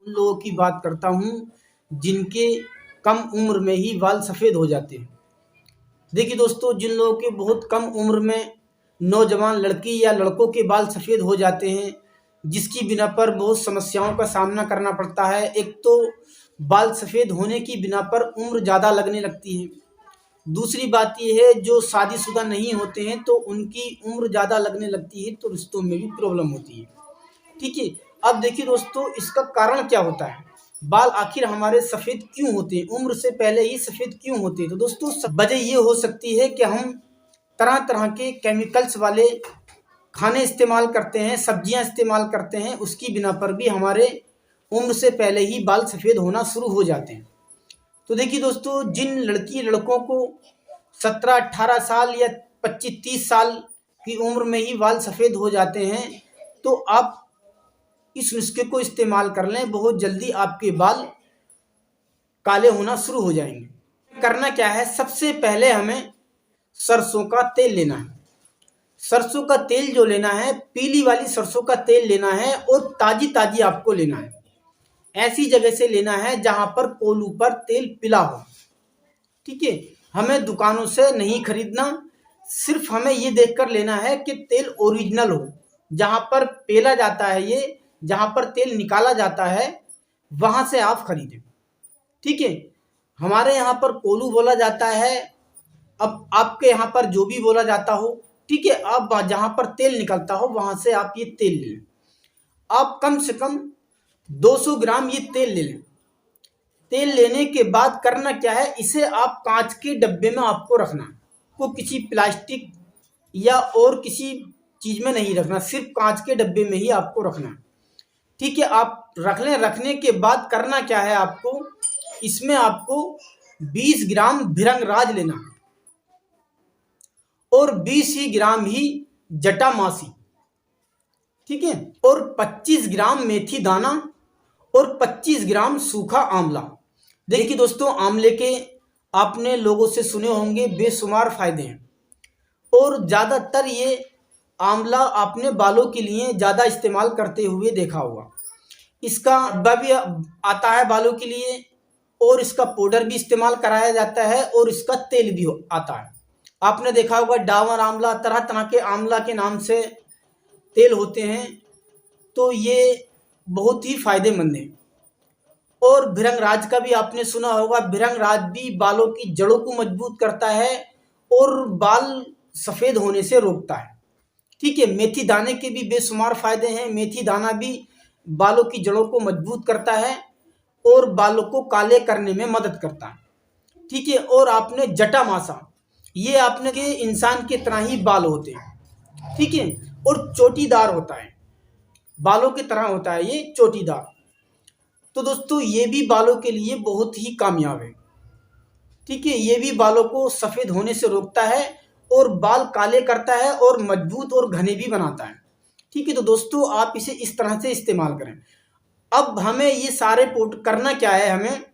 लोगों की बात करता हूँ जिनके कम उम्र में ही बाल सफ़ेद हो जाते हैं। देखिए दोस्तों, जिन लोगों के बहुत कम उम्र में नौजवान लड़की या लड़कों के बाल सफ़ेद हो जाते हैं, जिसकी बिना पर बहुत समस्याओं का सामना करना पड़ता है। एक तो बाल सफ़ेद होने की बिना पर उम्र ज़्यादा लगने लगती है। दूसरी बात ये है, जो शादीशुदा नहीं होते हैं तो उनकी उम्र ज़्यादा लगने लगती है, तो रिश्तों में भी प्रॉब्लम होती है। ठीक है। अब देखिए दोस्तों, इसका कारण क्या होता है? बाल आखिर हमारे सफ़ेद क्यों होते हैं? उम्र से पहले ही सफ़ेद क्यों होते हैं? तो दोस्तों, वजह ये हो सकती है कि हम तरह तरह के केमिकल्स वाले खाने इस्तेमाल करते हैं, सब्जियां इस्तेमाल करते हैं, उसकी बिना पर भी हमारे उम्र से पहले ही बाल सफ़ेद होना शुरू हो जाते हैं। तो देखिए दोस्तों, जिन लड़की लड़कों को 17-18 साल या 25-30 साल की उम्र में ही बाल सफ़ेद हो जाते हैं, तो आप इस नुस्खे को इस्तेमाल कर लें, बहुत जल्दी आपके बाल काले होना शुरू हो जाएंगे। करना क्या है, सबसे पहले हमें सरसों का तेल लेना है। सरसों का तेल जो लेना है, पीली वाली सरसों का तेल लेना है और ताजी ताजी आपको लेना है। ऐसी जगह से लेना है जहां पर कोल्हू पर तेल पिला हो। ठीक है। हमें दुकानों से नहीं खरीदना, सिर्फ हमें ये देखकर लेना है कि तेल ओरिजिनल हो। जहां पर पेला जाता है, ये जहां पर तेल निकाला जाता है, वहां से आप खरीदें। ठीक है। हमारे यहाँ पर कोल्हू बोला जाता है, अब आपके यहाँ पर जो भी बोला जाता हो। ठीक है। आप जहां पर तेल निकलता हो वहां से आप ये तेल ले लें। आप कम से कम 200 ग्राम ये तेल ले लें। तेल लेने के बाद करना क्या है, इसे आप कांच के डब्बे में आपको रखना है। को किसी प्लास्टिक या और किसी चीज में नहीं रखना, सिर्फ कांच के डब्बे में ही आपको रखना है। ठीक है। आप रख लें। रखने के बाद करना क्या है, आपको इसमें आपको 20 ग्राम भिरंगराज लेना है और 20 ही ग्राम ही जटामासी। ठीक है। और 25 ग्राम मेथी दाना और 25 ग्राम सूखा आंवला। देखिए दोस्तों, आंवले के आपने लोगों से सुने होंगे बेशुमार फायदे हैं, और ज़्यादातर ये आंवला आपने बालों के लिए ज़्यादा इस्तेमाल करते हुए देखा होगा। इसका डब्बा भी आता है बालों के लिए, और इसका पाउडर भी इस्तेमाल कराया जाता है, और इसका तेल भी आता है। आपने देखा होगा डाबर आंवला, तरह तरह के आंवला के नाम से तेल होते हैं, तो ये बहुत ही फायदेमंद है। और भिरंगराज का भी आपने सुना होगा। भिरंगराज भी बालों की जड़ों को मजबूत करता है और बाल सफ़ेद होने से रोकता है। ठीक है। मेथी दाने के भी बेशुमार फायदे हैं। मेथी दाना भी बालों की जड़ों को मजबूत करता है और बालों को काले करने में मदद करता है। ठीक है। और आपने जटामासा, ये आपने के इंसान के तरह ही बाल होते हैं। ठीक है। और चोटीदार होता है, बालों की तरह होता है ये चोटीदार। तो दोस्तों, ये भी बालों के लिए बहुत ही कामयाब है। ठीक है। ये भी बालों को सफ़ेद होने से रोकता है और बाल काले करता है और मजबूत और घने भी बनाता है। ठीक है। तो दोस्तों, आप इसे इस तरह से इस्तेमाल करें। अब हमें ये सारे करना क्या है, हमें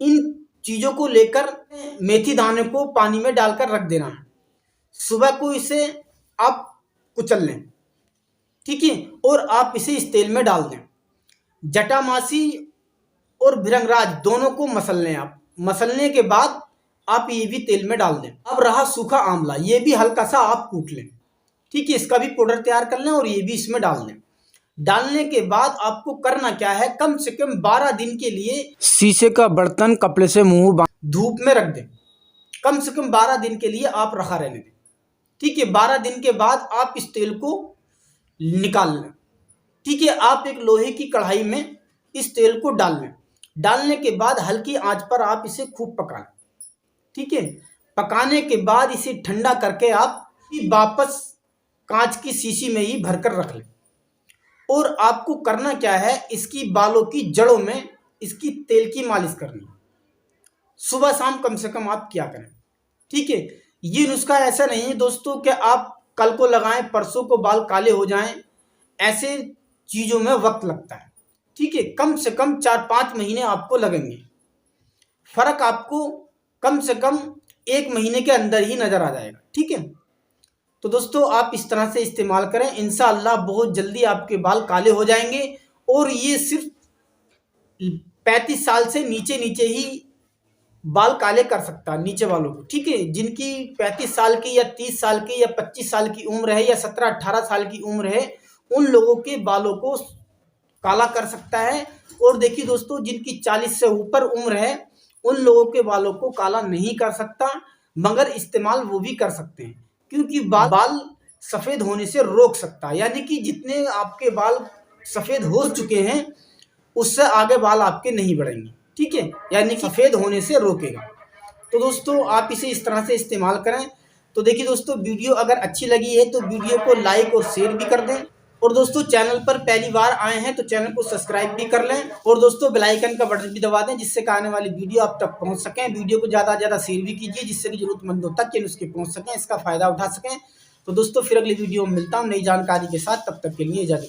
इन चीज़ों को लेकर मेथी दाने को पानी में डालकर रख देना है। सुबह को इसे आप कुचल लें। ठीक है। और आप इसे इस तेल में डाल दें। जटामासी और भिरंगराज दोनों को मसल लें। आप मसलने के बाद आप ये भी तेल में डाल दें। अब रहा सूखा आंवला, ये भी हल्का सा आप कूट लें। ठीक है। इसका भी पाउडर तैयार कर लें और ये भी इसमें डाल दें। डालने के बाद आपको करना क्या है, कम से कम 12 दिन के लिए शीशे का बर्तन कपड़े से मुंह धूप में रख दें। कम से कम 12 दिन के लिए आप रखा रहने दें। ठीक है। 12 दिन के बाद आप इस तेल को निकाल लें। ठीक है। आप एक लोहे की कढ़ाई में इस तेल को डाल लें। डालने के बाद हल्की आंच पर आप इसे खूब पका लें। ठीक है। पकाने के बाद इसे ठंडा करके आप वापस कांच की शीशी में ही भरकर रख लें। और आपको करना क्या है, इसकी बालों की जड़ों में इसकी तेल की मालिश करनी है। सुबह शाम कम से कम आप क्या करें। ठीक है। ये नुस्खा ऐसा नहीं है दोस्तों कि आप कल को लगाएं परसों को बाल काले हो जाएं। ऐसे चीज़ों में वक्त लगता है। ठीक है। कम से कम 4-5 महीने आपको लगेंगे। फर्क आपको कम से कम 1 महीने के अंदर ही नजर आ जाएगा। ठीक है। तो दोस्तों, आप इस तरह से इस्तेमाल करें, इंशाअल्लाह बहुत जल्दी आपके बाल काले हो जाएंगे। और ये सिर्फ 35 साल से नीचे ही बाल काले कर सकता है, नीचे वालों को, ठीक है। जिनकी 35 साल की या 30 साल की या 25 साल की उम्र है या 17-18 साल की उम्र है, उन लोगों के बालों को काला कर सकता है। और देखिए दोस्तों, जिनकी 40 से ऊपर उम्र है, उन लोगों के बालों को काला नहीं कर सकता, मगर इस्तेमाल वो भी कर सकते हैं, क्योंकि बाल सफ़ेद होने से रोक सकता है। यानी कि जितने आपके बाल सफ़ेद हो चुके हैं, उससे आगे बाल आपके नहीं बढ़ेंगे, ठीक है, यानी कि सफ़ेद होने से रोकेगा। तो दोस्तों, आप इसे इस तरह से इस्तेमाल करें। तो देखिए दोस्तों, वीडियो अगर अच्छी लगी है तो वीडियो को लाइक और शेयर भी कर दें। और दोस्तों, चैनल पर पहली बार आए हैं तो चैनल को सब्सक्राइब भी कर लें। और दोस्तों, बेल आइकन का बटन भी दबा दें, जिससे कि आने वाली वीडियो आप तक पहुंच सकें। वीडियो को ज़्यादा से ज़्यादा शेयर भी कीजिए, जिससे कि ज़रूरतमंदों तक ये नुस्खे पहुंच सकें, इसका फ़ायदा उठा सकें। तो दोस्तों, फिर अगली वीडियो में मिलता हूँ नई जानकारी के साथ। तब तक के लिए इजाज़त।